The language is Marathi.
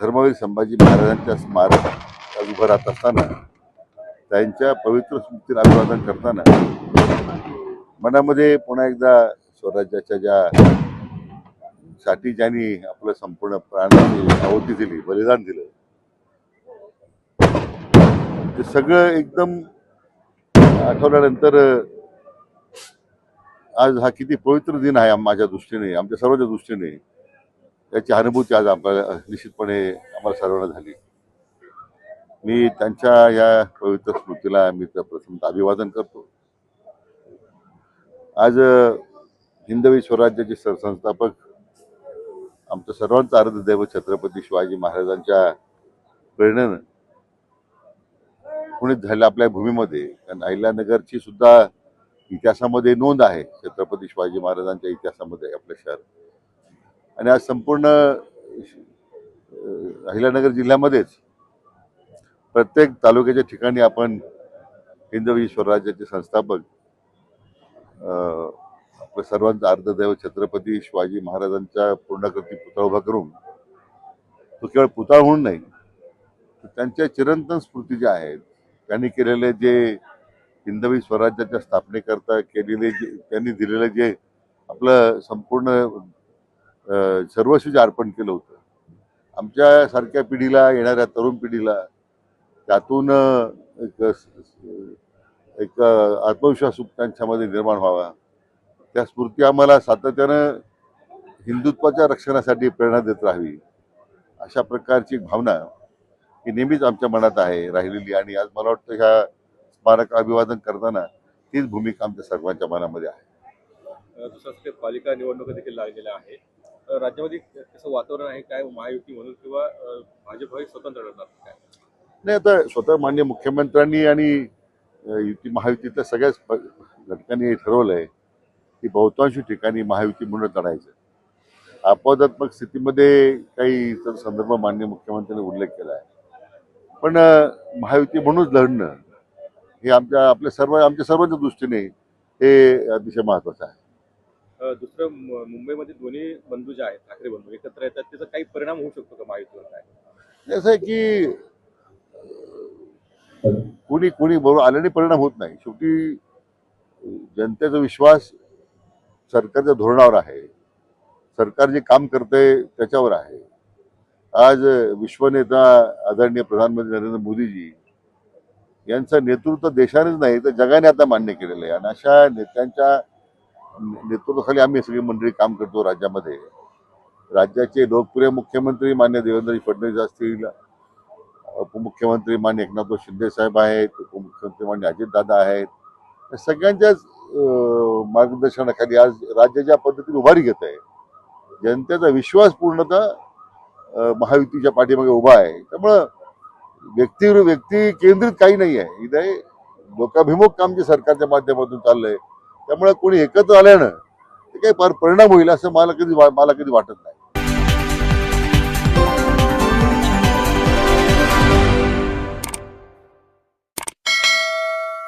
धर्मवीर संभाजी महाराजांच्या स्मारक आज उभं राहत असताना त्यांच्या पवित्र स्मृतीला अभिवादन करताना मनामध्ये पुन्हा एकदा स्वराज्याच्या ज्या साठी ज्यांनी आपलं संपूर्ण प्राणाची आहुती दिली, बलिदान दिलं, ते सगळं एकदम आठवल्यानंतर आज हा किती पवित्र दिन आहे माझ्या दृष्टीने, आमच्या सर्वांच्या दृष्टीने, याची अनुभूती आज आपल्याला निश्चितपणे आम्हाला सर्वांना झाली. मी त्यांच्या या पवित्र स्मृतीला मी प्रथम अभिवादन करतो. आज हिंदवी स्वराज्याचे सरसंस्थापक आमचं सर्वांचं आराध्य दैवत छत्रपती शिवाजी महाराजांच्या प्रेरणेनं पुण्यात झालेल्या आपल्या भूमीमध्ये, कारण अहिल्यानगरची सुद्धा इतिहासामध्ये नोंद आहे, छत्रपती शिवाजी महाराजांच्या इतिहासामध्ये आपलं शहर. आणि आज संपूर्ण अहिल्यानगर जिल्ह्यामध्येच प्रत्येक तालुक्याच्या ठिकाणी आपण हिंदवी स्वराज्याचे संस्थापक आपलं सर्वांचं आराध्य छत्रपती शिवाजी महाराजांच्या पूर्णाकृती पुतळा उभा करून, तो केवळ पुतळा म्हणून नाही, तर त्यांच्या चिरंतन स्मृती ज्या आहेत, त्यांनी केलेले जे हिंदवी स्वराज्याच्या स्थापनेकरता केलेले त्यांनी दिलेलं जे आपलं संपूर्ण सर्वस्व जे अर्पण केलं होतं, आमच्या सारख्या पिढीला, येणाऱ्या तरुण पिढीला त्यातून एक आत्मविश्वास त्यांच्यामध्ये निर्माण व्हावा, त्या स्फूर्ती आम्हाला सातत्यानं हिंदुत्वाच्या रक्षणासाठी प्रेरणा देत राहावी, अशा प्रकारची एक भावना ही नेहमीच आमच्या मनात आहे राहिलेली. आणि आज मला वाटतं ह्या स्मारक अभिवादन करताना तीच भूमिका आमच्या सर्वांच्या मनामध्ये आहे. दुसरं पालिका निवडणुका देखील लागलेल्या आहेत. राज्यामध्ये कसं वातावरण आहे, काय महायुती म्हणून किंवा भाजप हे स्वतंत्र लढणार काय? नाही, आता स्वतः माननीय मुख्यमंत्र्यांनी आणि युती महायुतीतल्या सगळ्याच घटकांनी ठरवलंय की बहुतांश ठिकाणी महायुती म्हणून लढायचं. अपवादात्मक स्थितीमध्ये काही संदर्भ माननीय मुख्यमंत्र्यांनी उल्लेख केला आहे, पण महायुती म्हणूनच लढणं हे आमच्या सर्वांच्या दृष्टीने हे अतिशय महत्वाचं आहे. दुसरं, मुंबईमध्ये दोन्ही बंधू जे आहेत, ठाकरे बंधू एकत्र येतात, त्याचा काही परिणाम होऊ शकतो का महायुतीवर? काय असं आहे की कोणी बरोबर आल्याने परिणाम होत नाही. शेवटी जनतेचा विश्वास सरकारच्या धोरणावर आहे, सरकार जे काम करतंय त्याच्यावर आहे. आज विश्वनेता आदरणीय प्रधानमंत्री नरेंद्र मोदीजी यांचं नेतृत्व देशानेच नाही तर जगाने आता मान्य केलेलं आहे. आणि अशा नेत्यांच्या नेतृत्वाखाली आम्ही सगळी मंडळी काम करतो राज्यामध्ये. राज्याचे लोकप्रिय मुख्यमंत्री मान्य देवेंद्र फडणवीस असतील, उपमुख्यमंत्री मान्य एकनाथ शिंदे साहेब आहेत, उपमुख्यमंत्री मान्य अजितदादा आहेत, सगळ्यांच्याच मार्गदर्शनाखाली आज राज्य ज्या पद्धतीने उभारी घेत आहे, जनतेचा विश्वास पूर्णतः महायुतीच्या पाठीमागे उभा आहे. त्यामुळं व्यक्ती केंद्रित काही नाही आहे, इथे लोकाभिमुख काम जे सरकारच्या माध्यमातून चाललंय, त्यामुळे कोणी एकत्र आल्यानं ते काही फार परिणाम होईल असं मला कधी वाटत नाही.